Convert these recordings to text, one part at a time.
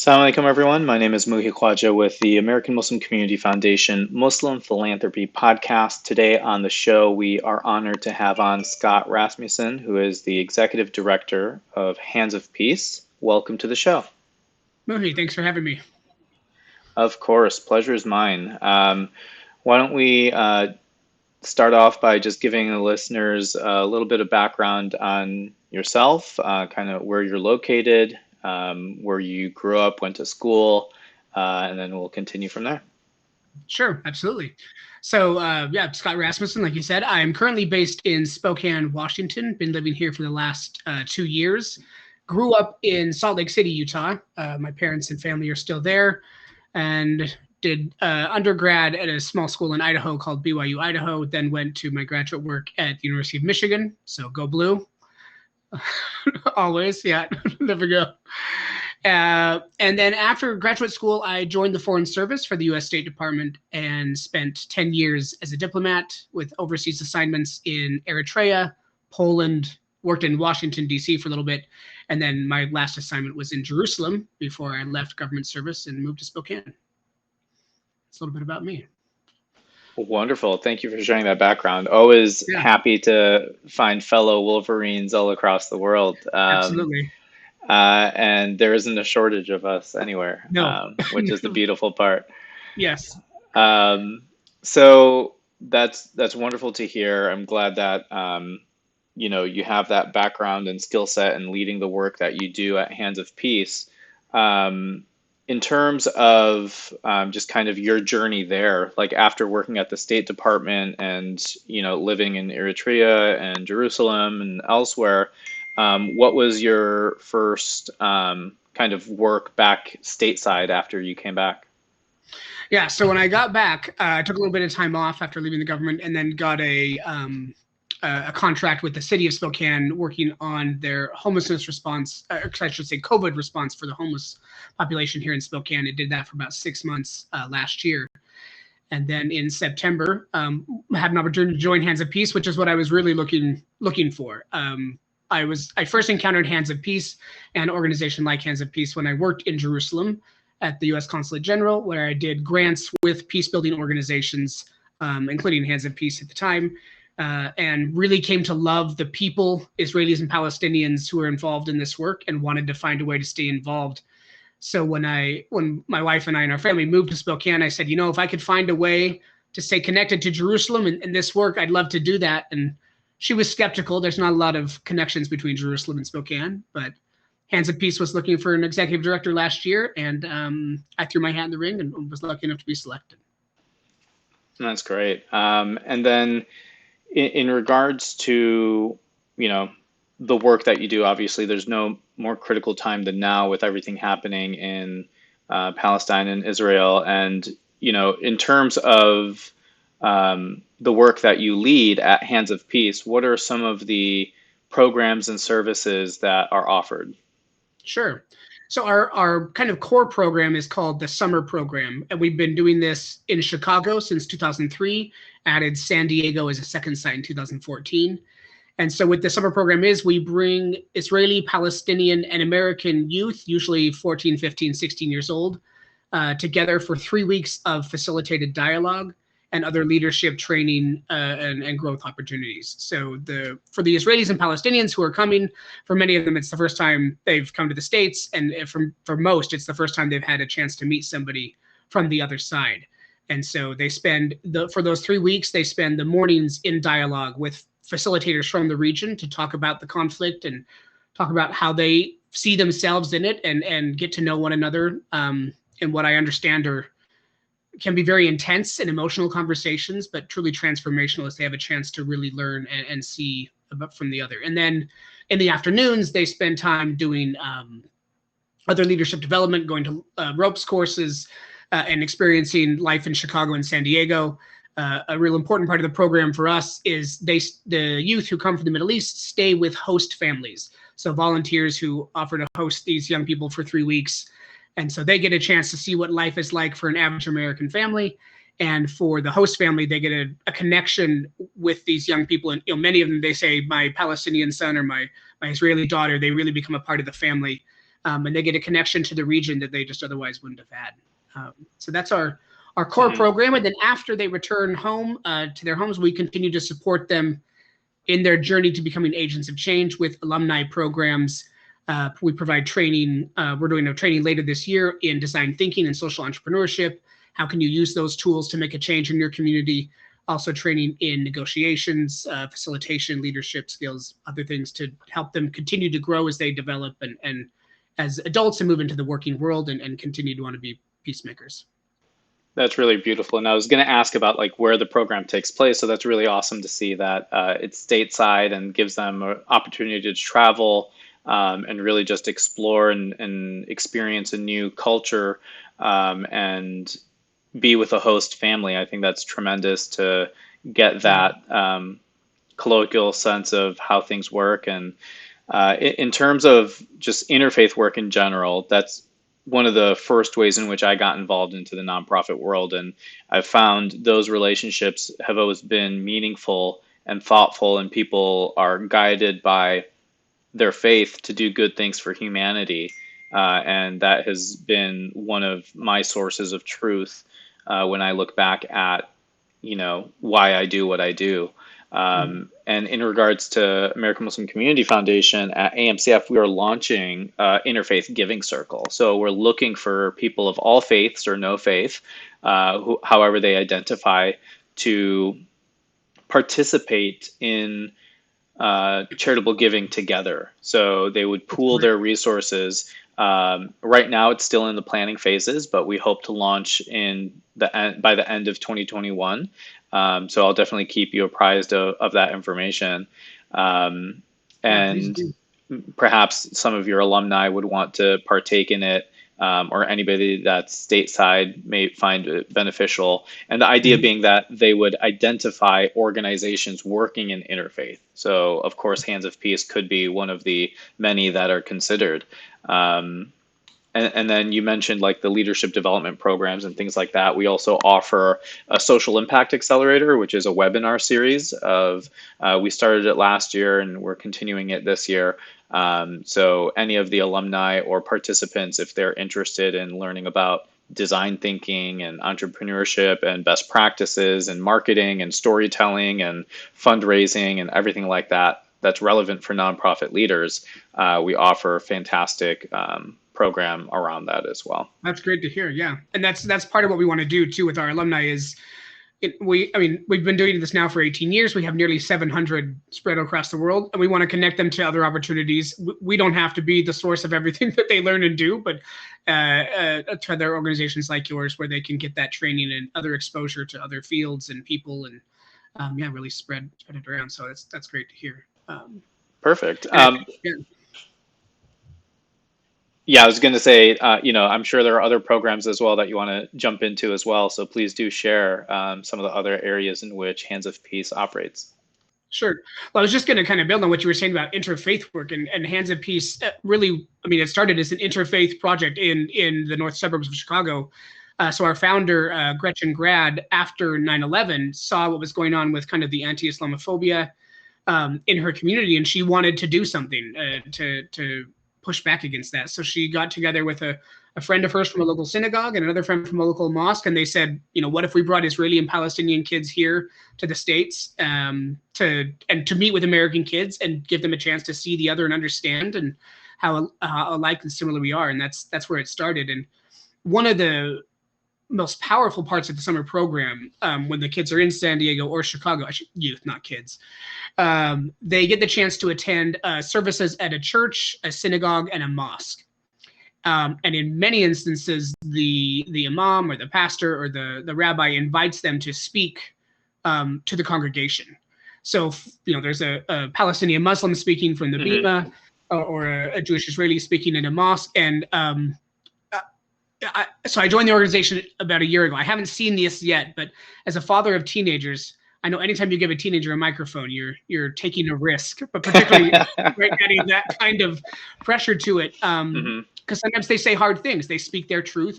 Assalamu alaikum, everyone. My name is Muhi Khwaja with the American Muslim Community Foundation Muslim Philanthropy Podcast. Today on the show, we are honored to have on Scott Rasmussen, who is the Executive Director of Hands of Peace. Welcome to the show. Muhi, thanks for having me. Of course, pleasure is mine. Why don't we start off by just giving the listeners a little bit of background on yourself, kind of where you're located, where you grew up, went to school, and then we'll continue from there. Sure, absolutely. So, Scott Rasmussen, like you said, I am currently based in Spokane, Washington. Been living here for the last 2 years. Grew up in Salt Lake City, Utah. My parents and family are still there, and did undergrad at a small school in Idaho called BYU Idaho. Then went to my graduate work at the University of Michigan. So go blue. Always, yeah, never go. And then after graduate school, I joined the Foreign Service for the U.S. State Department and spent 10 years as a diplomat with overseas assignments in Eritrea, Poland, worked in Washington, D.C. for a little bit. And then my last assignment was in Jerusalem before I left government service and moved to Spokane. That's a little bit about me. Wonderful. Thank you for sharing that background. Always happy to find fellow Wolverines all across the world. Absolutely. And there isn't a shortage of us anywhere, which is the beautiful part. Yes. So that's wonderful to hear. I'm glad that you have that background and skill set in leading the work that you do at Hands of Peace. In terms of just kind of your journey there, like after working at the State Department and living in Eritrea and Jerusalem and elsewhere, what was your first kind of work back stateside after you came back? Yeah, so when I got back, I took a little bit of time off after leaving the government, and then got a contract with the city of Spokane working on their homelessness response, I should say COVID response for the homeless population here in Spokane. It did that for about 6 months last year. And then in September, I had an opportunity to join Hands of Peace, which is what I was really looking for. I first encountered Hands of Peace, an organization like Hands of Peace, when I worked in Jerusalem at the U.S. Consulate General, where I did grants with peace-building organizations, including Hands of Peace at the time, and really came to love the people, Israelis and Palestinians, who were involved in this work and wanted to find a way to stay involved. So when my wife and I and our family moved to Spokane, I said, if I could find a way to stay connected to Jerusalem and this work, I'd love to do that. And she was skeptical. There's not a lot of connections between Jerusalem and Spokane, but Hands of Peace was looking for an executive director last year, and I threw my hat in the ring and was lucky enough to be selected. That's great. And then in regards to, the work that you do, obviously there's no more critical time than now with everything happening in Palestine and Israel. And, in terms of the work that you lead at Hands of Peace, what are some of the programs and services that are offered? Sure. So our kind of core program is called the Summer Program, and we've been doing this in Chicago since 2003, added San Diego as a second site in 2014. And so what the Summer Program is, we bring Israeli, Palestinian, and American youth, usually 14, 15, 16 years old, together for 3 weeks of facilitated dialogue and other leadership training and growth opportunities. So for the Israelis and Palestinians who are coming, for many of them, it's the first time they've come to the States. And for most, it's the first time they've had a chance to meet somebody from the other side. And so they for those 3 weeks, they spend the mornings in dialogue with facilitators from the region to talk about the conflict and talk about how they see themselves in it and get to know one another. And what I understand can be very intense and emotional conversations, but truly transformational as they have a chance to really learn and see from the other. And then in the afternoons, they spend time doing other leadership development, going to ropes courses, and experiencing life in Chicago and San Diego. A real important part of the program for us is the youth who come from the Middle East stay with host families. So volunteers who offer to host these young people for 3 weeks. And so they get a chance to see what life is like for an average American family. And for the host family, they get a connection with these young people. And many of them, they say, my Palestinian son or my Israeli daughter, they really become a part of the family and they get a connection to the region that they just otherwise wouldn't have had. So that's our core Hmm. program. And then after they return home to their homes, we continue to support them in their journey to becoming agents of change with alumni programs. We provide training. We're doing a training later this year in design thinking and social entrepreneurship. How can you use those tools to make a change in your community? Also training in negotiations, facilitation, leadership skills, other things to help them continue to grow as they develop and as adults and move into the working world and continue to want to be peacemakers. That's really beautiful. And I was going to ask about like where the program takes place. So that's really awesome to see that it's stateside and gives them an opportunity to travel and really just explore and experience a new culture and be with a host family. I think that's tremendous to get that colloquial sense of how things work. And in terms of just interfaith work in general, that's one of the first ways in which I got involved into the nonprofit world. And I've found those relationships have always been meaningful and thoughtful, and people are guided by their faith to do good things for humanity. And that has been one of my sources of truth when I look back at, why I do what I do. And in regards to American Muslim Community Foundation at AMCF, we are launching Interfaith Giving Circle. So we're looking for people of all faiths or no faith, however they identify, to participate in charitable giving together. So they would pool their resources. Right now, it's still in the planning phases, but we hope to launch by the end of 2021. So I'll definitely keep you apprised of that information. And perhaps some of your alumni would want to partake in it, or anybody that's stateside may find it beneficial. And the idea being that they would identify organizations working in interfaith. So, of course, Hands of Peace could be one of the many that are considered. And then you mentioned like the leadership development programs and things like that. We also offer a social impact accelerator, which is a webinar series of, we started it last year and we're continuing it this year. So any of the alumni or participants, if they're interested in learning about design thinking and entrepreneurship and best practices and marketing and storytelling and fundraising and everything like that, that's relevant for nonprofit leaders, we offer fantastic program around that as well. That's great to hear. Yeah. And that's part of what we want to do too with our alumni is we've been doing this now for 18 years. We have nearly 700 spread across the world, and we want to connect them to other opportunities. We don't have to be the source of everything that they learn and do, but to other organizations like yours where they can get that training and other exposure to other fields and people and really spread it around. So that's great to hear. Perfect. Yeah, I was going to say, I'm sure there are other programs as well that you want to jump into as well. So please do share some of the other areas in which Hands of Peace operates. Sure. Well, I was just going to kind of build on what you were saying about interfaith work and Hands of Peace. Really, it started as an interfaith project in the north suburbs of Chicago. So our founder, Gretchen Grad, after 9/11, saw what was going on with kind of the anti-Islamophobia in her community, and she wanted to do something to push back against that. So she got together with a friend of hers from a local synagogue and another friend from a local mosque, and they said, what if we brought Israeli and Palestinian kids here to the States to meet with American kids and give them a chance to see the other and understand and how alike and similar we are. And that's where it started. And one of the most powerful parts of the summer program, when the kids are in San Diego or Chicago, youth, not kids, they get the chance to attend services at a church, a synagogue, and a mosque. And in many instances, the imam or the pastor or the rabbi invites them to speak to the congregation. So, there's a Palestinian Muslim speaking from the Bima, or a Jewish Israeli speaking in a mosque. And so I joined the organization about a year ago. I haven't seen this yet, but as a father of teenagers, I know anytime you give a teenager a microphone, you're taking a risk, but particularly adding that kind of pressure to it, because sometimes they say hard things. They speak their truth,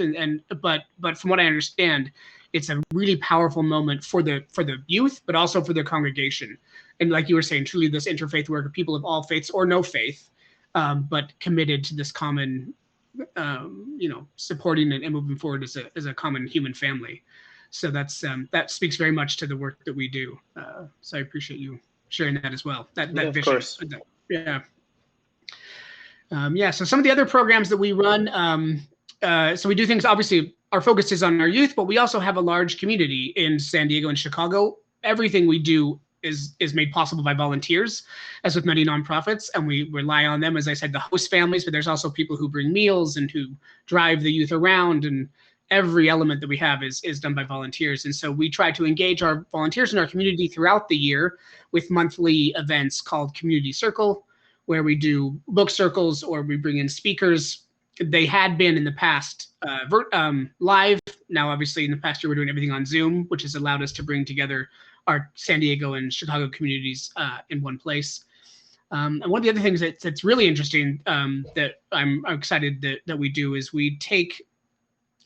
but from what I understand, it's a really powerful moment for the youth, but also for the congregation. And like you were saying, truly this interfaith work of people of all faiths or no faith, but committed to this common, supporting and moving forward as a common human family. So that speaks very much to the work that we do. So I appreciate you sharing that as well. Yeah, That of vision. course. Yeah. Yeah. So some of the other programs that we run, so we do things. Obviously, our focus is on our youth, but we also have a large community in San Diego and Chicago. Everything we do is made possible by volunteers, as with many nonprofits, and we rely on them, as I said, the host families. But there's also people who bring meals and who drive the youth around, and every element that we have is done by volunteers. And so we try to engage our volunteers in our community throughout the year with monthly events called Community Circle, where we do book circles or we bring in speakers. They had been in the past live. Now, obviously, in the past year, we're doing everything on Zoom, which has allowed us to bring together our San Diego and Chicago communities in one place. And one of the other things that's really interesting that I'm excited that we do is we take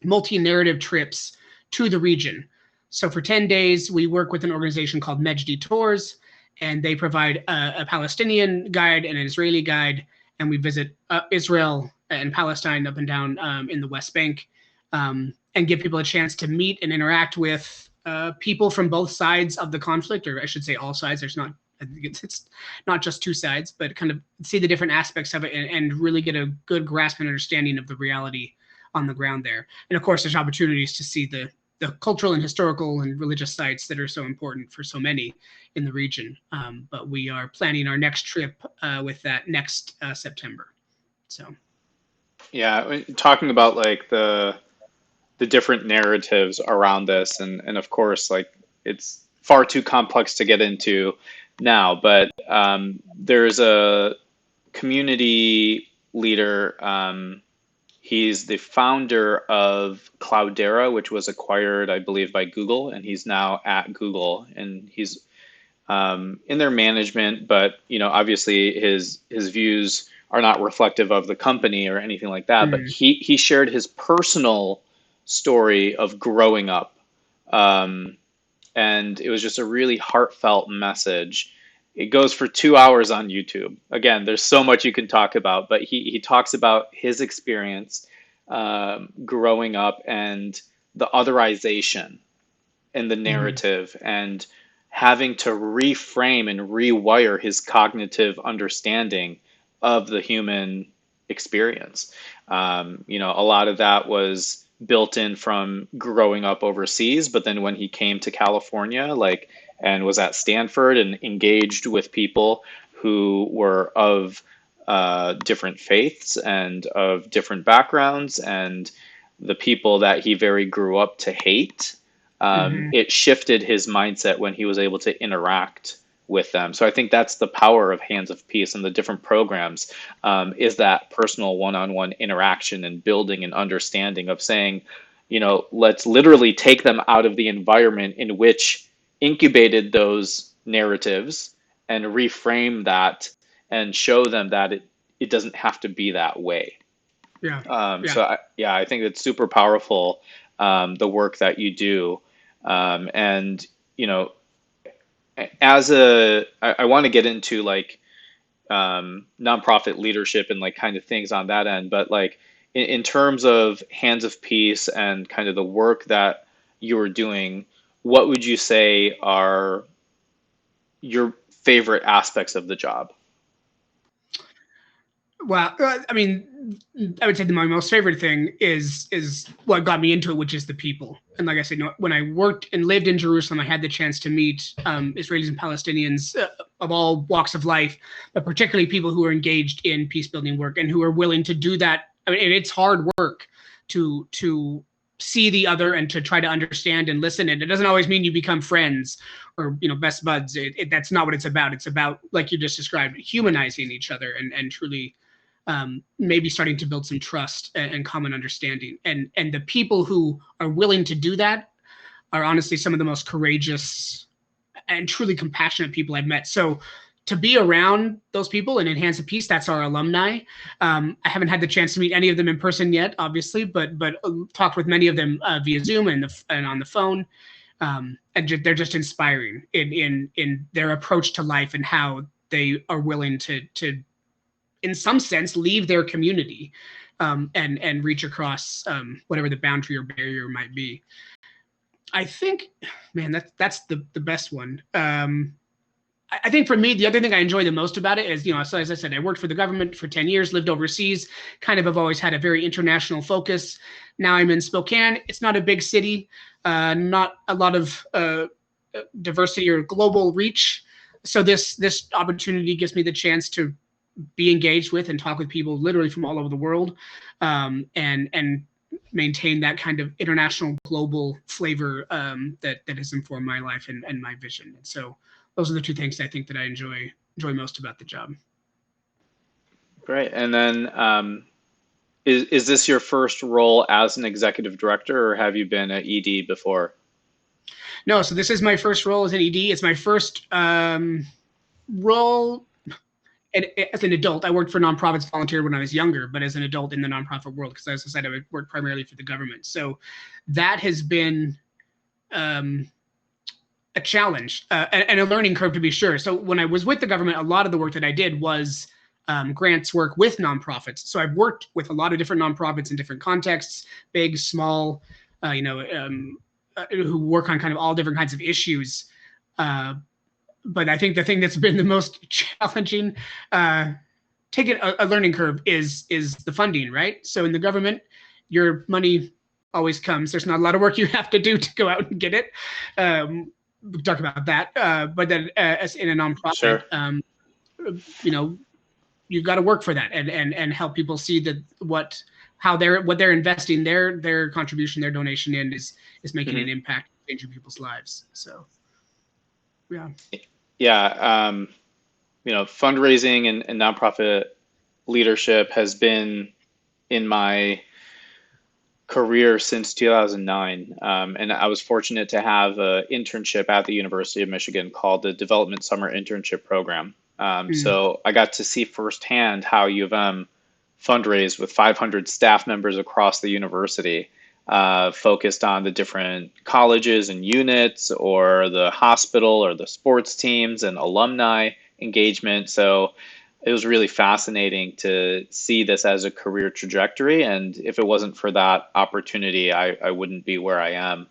multi-narrative trips to the region. So for 10 days, we work with an organization called Mejdi Tours, and they provide a Palestinian guide and an Israeli guide, and we visit Israel and Palestine up and down in the West Bank, and give people a chance to meet and interact with people from both sides of the conflict, or I should say all sides. I think it's not just two sides, but kind of see the different aspects of it and really get a good grasp and understanding of the reality on the ground there. And of course, there's opportunities to see the cultural and historical and religious sites that are so important for so many in the region. But we are planning our next trip with that next September. So Yeah, talking about like the different narratives around this, and of course, like it's far too complex to get into now, but there's a community leader. He's the founder of Cloudera, which was acquired, I believe, by Google, and he's now at Google, and he's in their management. But obviously, his views are not reflective of the company or anything like that. But he shared his personal story of growing up, and it was just a really heartfelt message. It goes for 2 hours on YouTube. Again, there's so much you can talk about, but he talks about his experience growing up and the otherization in the narrative and having to reframe and rewire his cognitive understanding of the human experience. A lot of that was built in from growing up overseas, but then when he came to California, and was at Stanford and engaged with people who were of different faiths and of different backgrounds, and the people that he very grew up to hate, it shifted his mindset when he was able to interact with them. So I think that's the power of Hands of Peace and the different programs, is that personal one-on-one interaction and building an understanding of saying, let's literally take them out of the environment in which incubated those narratives and reframe that and show them that it doesn't have to be that way. So I think it's super powerful, the work that you do. And, I want to get into nonprofit leadership and kind of things on that end, but in terms of Hands of Peace and kind of the work that you are doing, what would you say are your favorite aspects of the job? Well, I mean, I would say my most favorite thing is what got me into it, which is the people. And like I said, when I worked and lived in Jerusalem, I had the chance to meet Israelis and Palestinians of all walks of life, but particularly people who are engaged in peace building work and who are willing to do that. I mean, it's hard work to see the other and to try to understand and listen. And it doesn't always mean you become friends or best buds. That's not what it's about. It's about, like you just described, humanizing each other and truly maybe starting to build some trust and common understanding. And the people who are willing to do that are honestly some of the most courageous and truly compassionate people I've met. So to be around those people and in Hands of Peace, that's our alumni. I haven't had the chance to meet any of them in person yet, obviously, but talked with many of them via Zoom and on the phone. And they're just inspiring in their approach to life and how they are willing to in some sense, leave their community and reach across whatever the boundary or barrier might be. I think, man, that's the best one. I think for me, the other thing I enjoy the most about it is, so as I said, I worked for the government for 10 years, lived overseas, kind of have always had a very international focus. Now I'm in Spokane. It's not a big city, not a lot of diversity or global reach. So this opportunity gives me the chance to be engaged with and talk with people literally from all over the world, and maintain that kind of international global flavor that has informed my life and my vision. And so those are the two things I think that I enjoy most about the job. Great. And then is this your first role as an executive director, or have you been an ED before? No, so this is my first role as an ED. It's my first role as an adult. I worked for nonprofits, volunteered when I was younger, but as an adult in the nonprofit world, because as I said, I worked primarily for the government. So that has been a challenge and a learning curve, to be sure. So when I was with the government, a lot of the work that I did was grants work with nonprofits. So I've worked with a lot of different nonprofits in different contexts, big, small, who work on kind of all different kinds of issues. But I think the thing that's been the most challenging, taking a learning curve is the funding, right? So in the government, your money always comes. There's not a lot of work you have to do to go out and get it. We talk about that. But then as in a nonprofit, Sure. You've got to work for that and help people see that what they're investing their contribution, their donation in is making an impact, changing people's lives. So yeah. Yeah. Fundraising and nonprofit leadership has been in my career since 2009. And I was fortunate to have an internship at the University of Michigan called the Development Summer Internship Program. So I got to see firsthand how U of M fundraised with 500 staff members across the university, focused on the different colleges and units, or the hospital, or the sports teams and alumni engagement. So it was really fascinating to see this as a career trajectory. And if it wasn't for that opportunity, I wouldn't be where I am.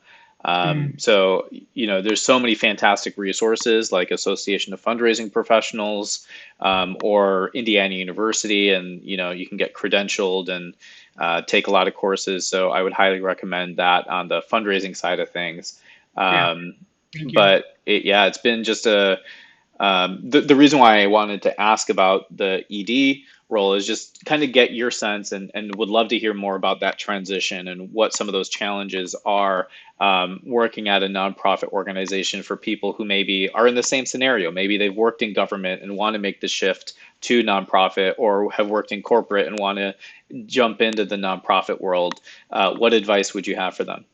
So, there's so many fantastic resources like Association of Fundraising Professionals, or Indiana University, and, you can get credentialed and take a lot of courses. So I would highly recommend that on the fundraising side of things. Yeah. Thank you. But it's been just the reason why I wanted to ask about the ED role is just kind of get your sense, and would love to hear more about that transition and what some of those challenges are, working at a nonprofit organization for people who maybe are in the same scenario. Maybe they've worked in government and want to make the shift to nonprofit, or have worked in corporate and want to jump into the nonprofit world. What advice would you have for them?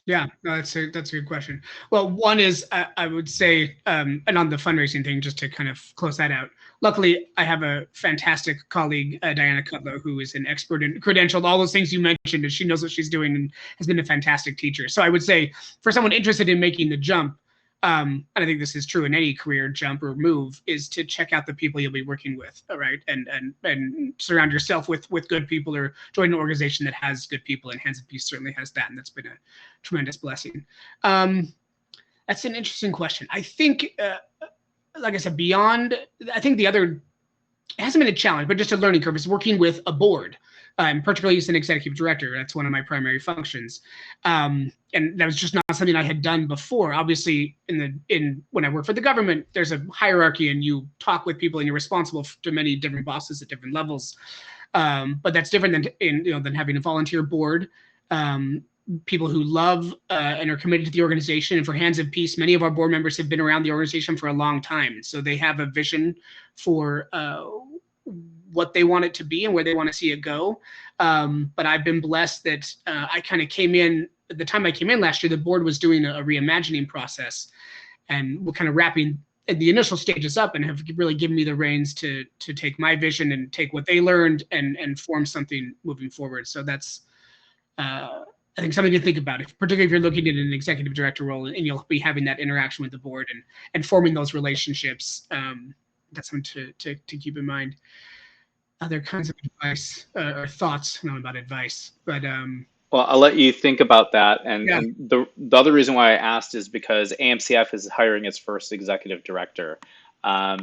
Yeah, no, that's a good question. Well, one is I would say, and on the fundraising thing, just to kind of close that out. Luckily, I have a fantastic colleague, Diana Cutler, who is an expert in credentialed, all those things you mentioned, and she knows what she's doing and has been a fantastic teacher. So I would say for someone interested in making the jump, and I think this is true in any career jump or move, is to check out the people you'll be working with, all right, and surround yourself with good people, or join an organization that has good people. And Hands of Peace certainly has that, and that's been a tremendous blessing. That's an interesting question. I think, like I said, I think the other, it hasn't been a challenge, but just a learning curve, is working with a board. Particularly as an executive director, that's one of my primary functions, and that was just not something I had done before. Obviously, when I work for the government, there's a hierarchy, and you talk with people, and you're responsible to many different bosses at different levels. But that's different than having a volunteer board. People who love and are committed to the organization. And for Hands of Peace, many of our board members have been around the organization for a long time, so they have a vision for what they want it to be and where they want to see it go. But I've been blessed that I kind of came in, at the time I came in last year, the board was doing a reimagining process, and we're kind of wrapping the initial stages up, and have really given me the reins to take my vision and take what they learned and form something moving forward. So that's, I think, something to think about, particularly if you're looking at an executive director role, and you'll be having that interaction with the board and forming those relationships. That's something to keep in mind. other kinds of advice or thoughts, not about advice, but Well, I'll let you think about that. yeah. And the other reason why I asked is because AMCF is hiring its first executive director.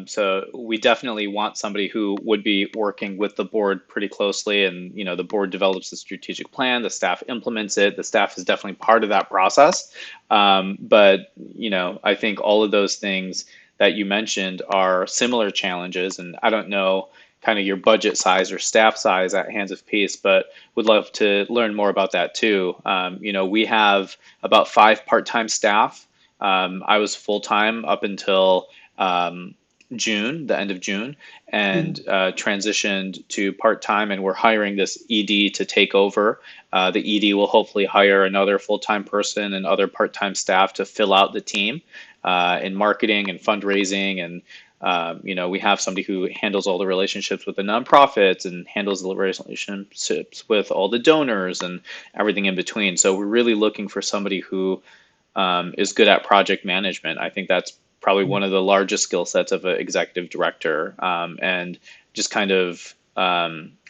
So we definitely want somebody who would be working with the board pretty closely. And, the board develops the strategic plan, the staff implements it. The staff is definitely part of that process. But, I think all of those things that you mentioned are similar challenges. And I don't know kind of your budget size or staff size at Hands of Peace, but would love to learn more about that too. We have about 5 part-time staff. I was full-time up until June, the end of June, and Mhm. transitioned to part-time, and we're hiring this ED to take over. The ED will hopefully hire another full-time person and other part-time staff to fill out the team in marketing and fundraising and we have somebody who handles all the relationships with the nonprofits and handles the relationships with all the donors and everything in between. So we're really looking for somebody who is good at project management. I think that's probably one of the largest skill sets of an executive director, and just kind of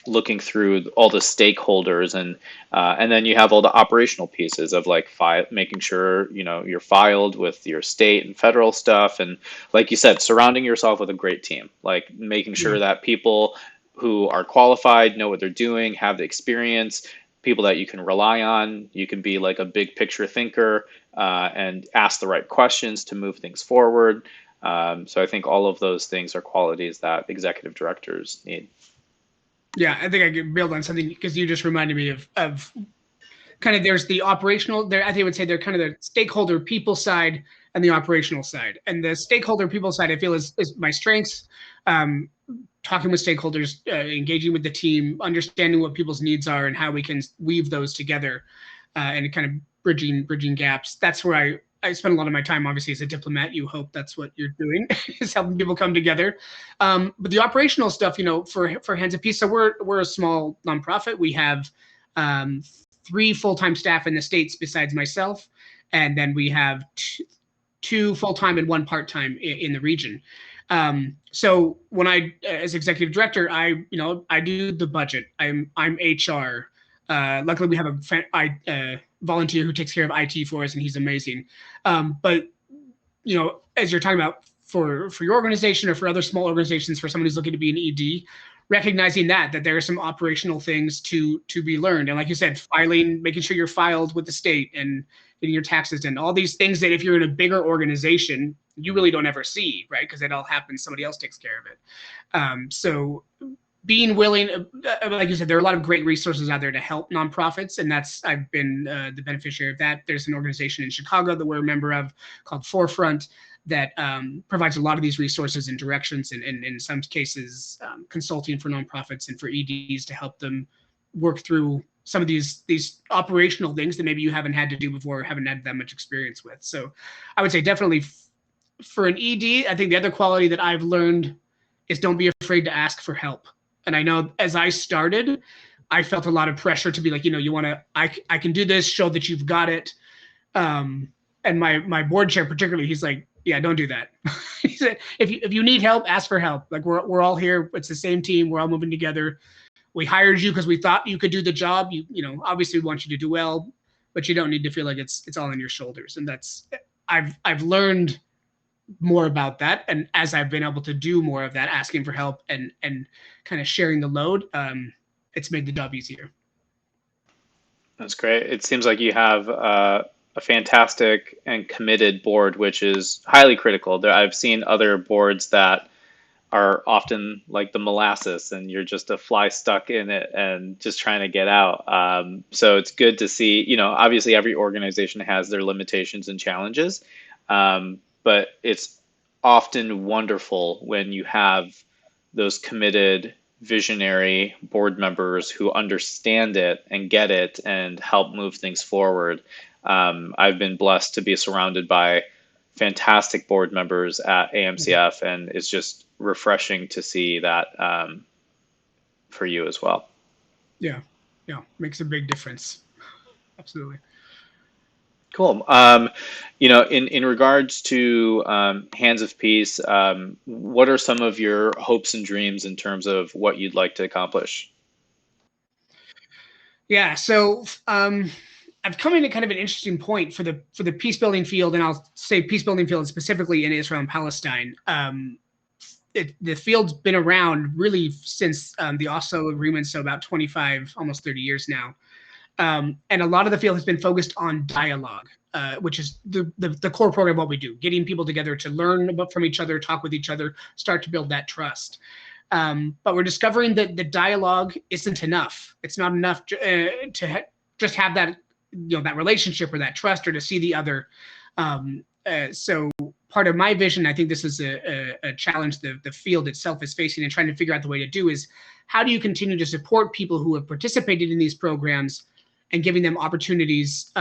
looking through all the stakeholders and then you have all the operational pieces of like making sure you're filed with your state and federal stuff, and like you said, surrounding yourself with a great team, like making Yeah. sure that people who are qualified know what they're doing, have the experience, people that you can rely on. You can be like a big picture thinker and ask the right questions to move things forward. So I think all of those things are qualities that executive directors need. Yeah, I think I could build on something because you just reminded me of kind of there's the operational there. I think I would say they're kind of the stakeholder people side and the operational side. And the stakeholder people side, I feel is my strengths. Um, Talking with stakeholders, engaging with the team, understanding what people's needs are, and how we can weave those together, and kind of bridging gaps. That's where I spend a lot of my time. Obviously, as a diplomat, you hope that's what you're doing is helping people come together. But the operational stuff, for Hands of Peace. So we're a small nonprofit. We have um, 3 full-time staff in the States besides myself, and then we have two full-time and 1 part-time in the region. So when as executive director, I do the budget. I'm HR. Luckily, we have a volunteer who takes care of IT for us, and he's amazing. But as you're talking about for your organization or for other small organizations, for someone who's looking to be an ED, recognizing that there are some operational things to be learned, and like you said, filing, making sure you're filed with the state and getting your taxes in, all these things that if you're in a bigger organization you really don't ever see, right? Because it all happens, somebody else takes care of it. So being willing, like you said, there are a lot of great resources out there to help nonprofits, and I've been the beneficiary of that. There's an organization in Chicago that we're a member of called Forefront that provides a lot of these resources and directions, and in some cases, consulting for nonprofits and for EDs to help them work through some of these operational things that maybe you haven't had to do before, or haven't had that much experience with. So, I would say definitely for an ED, I think the other quality that I've learned is don't be afraid to ask for help. And I know as I started, I felt a lot of pressure to be like, you want to, I can do this, show that you've got it. Um, and my board chair particularly, he's like, yeah, don't do that. He said, if you need help, ask for help. Like we're all here. It's the same team. We're all moving together. We hired you because we thought you could do the job. Obviously we want you to do well, but you don't need to feel like it's all on your shoulders. And that's, I've learned more about that, and as I've been able to do more of that, asking for help and kind of sharing the load, it's made the job easier. That's great. It seems like you have a fantastic and committed board, which is highly critical. I've seen other boards that are often like the molasses, and you're just a fly stuck in it and just trying to get out. So it's good to see, obviously every organization has their limitations and challenges, but it's often wonderful when you have those committed, visionary board members who understand it and get it and help move things forward. I've been blessed to be surrounded by fantastic board members at AMCF, and it's just refreshing to see that for you as well. Yeah, yeah, makes a big difference. Absolutely. Cool. In regards to Hands of Peace, what are some of your hopes and dreams in terms of what you'd like to accomplish? Yeah, so I've come into kind of an interesting point for the peace building field, and I'll say peace building field specifically in Israel and Palestine. The field's been around really since the Oslo Agreement, so about 25, almost 30 years now. And a lot of the field has been focused on dialogue, which is the core program of what we do, getting people together to learn about from each other, talk with each other, start to build that trust. But we're discovering that the dialogue isn't enough. It's not enough just have that, that relationship or that trust or to see the other. So part of my vision, I think this is a challenge the field itself is facing and trying to figure out the way to do is how do you continue to support people who have participated in these programs and giving them opportunities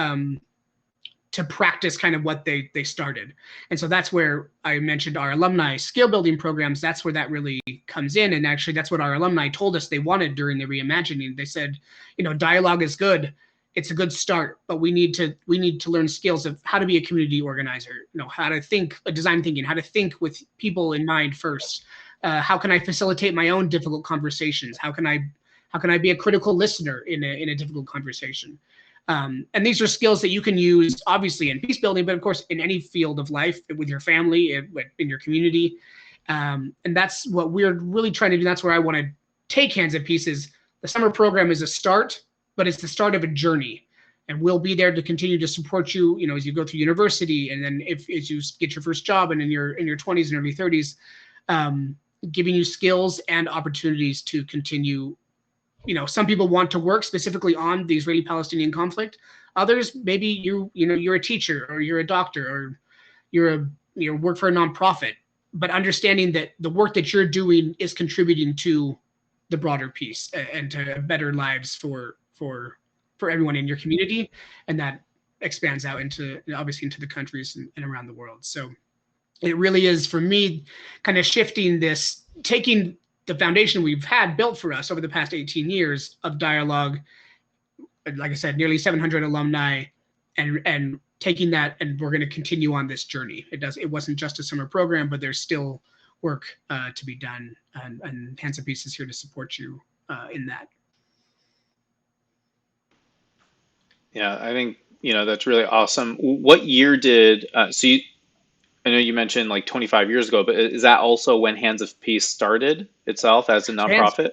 to practice kind of what they started. And so that's where I mentioned our alumni skill building programs. That's where that really comes in. And actually, that's what our alumni told us they wanted during the reimagining. They said, dialogue is good. It's a good start, but we need to learn skills of how to be a community organizer, how to think, design thinking, how to think with people in mind first. How can I facilitate my own difficult conversations? How can I be a critical listener in a difficult conversation? And these are skills that you can use, obviously, in peace building, but of course, in any field of life, with your family, in your community. And that's what we're really trying to do. That's where I want to take Hands of Peace. Is the summer program is a start, but it's the start of a journey. And we'll be there to continue to support you, as you go through university, and then as you get your first job, and in your 20s and early 30s, giving you skills and opportunities to continue. Some people want to work specifically on the Israeli-Palestinian conflict. Others, maybe you're a teacher or you're a doctor or you work for a nonprofit, but understanding that the work that you're doing is contributing to the broader peace and to better lives for everyone in your community, and that expands out into obviously into the countries and around the world. So it really is for me kind of shifting this, taking the foundation we've had built for us over the past 18 years of dialogue, like I said, nearly 700 alumni, and taking that, and we're going to continue on this journey. It wasn't just a summer program, but there's still work to be done, and Hands of Peace is here to support you in that. Yeah, I think, that's really awesome. What year did, I know you mentioned like 25 years ago, but is that also when Hands of Peace started itself as a So Hands, nonprofit?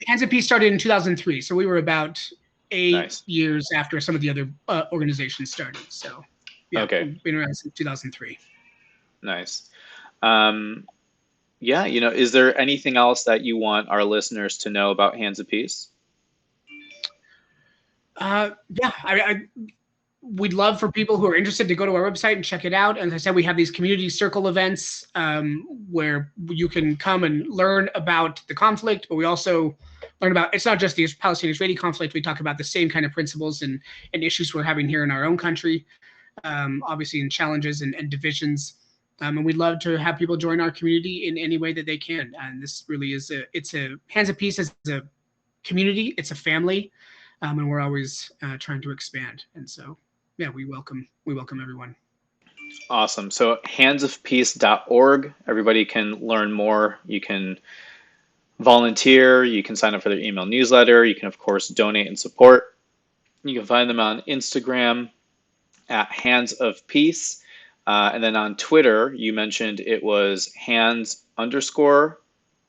Hands of Peace started in 2003, so we were about 8 Nice. years after some of the other organizations started. So yeah, Okay, we've been around since 2003. nice. Um, yeah, is there anything else that you want our listeners to know about Hands of Peace? Yeah, we'd love for people who are interested to go to our website and check it out. And as I said, we have these community circle events where you can come and learn about the conflict, but we also learn about, it's not just the Palestinian-Israeli conflict. We talk about the same kind of principles and issues we're having here in our own country, obviously in challenges and divisions. And we'd love to have people join our community in any way that they can. And this really is it's a Hands of Peace as a community. It's a family. And we're always trying to expand. And so, yeah, we welcome everyone. Awesome. So handsofpeace.org, everybody can learn more. You can volunteer, you can sign up for their email newsletter, you can, of course, donate and support. You can find them on Instagram at Hands of Peace. And then on Twitter, you mentioned it was hands underscore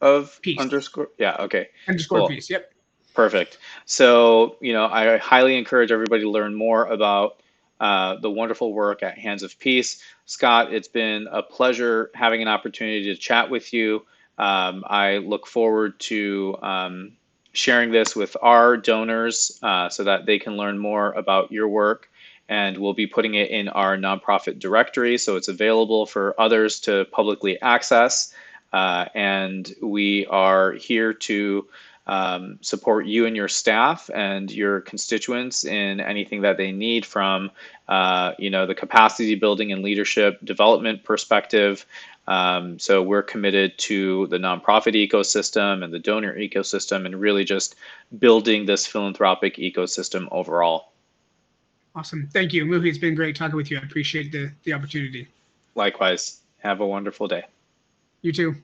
of Peace underscore. Yeah, okay, underscore cool. peace. Yep. Perfect. So, I highly encourage everybody to learn more about the wonderful work at Hands of Peace. Scott, it's been a pleasure having an opportunity to chat with you. I look forward to sharing this with our donors so that they can learn more about your work. And we'll be putting it in our nonprofit directory so it's available for others to publicly access. And we are here to support you and your staff and your constituents in anything that they need from, the capacity building and leadership development perspective. So we're committed to the nonprofit ecosystem and the donor ecosystem and really just building this philanthropic ecosystem overall. Awesome. Thank you, Muhi. It's been great talking with you. I appreciate the opportunity. Likewise, have a wonderful day. You too.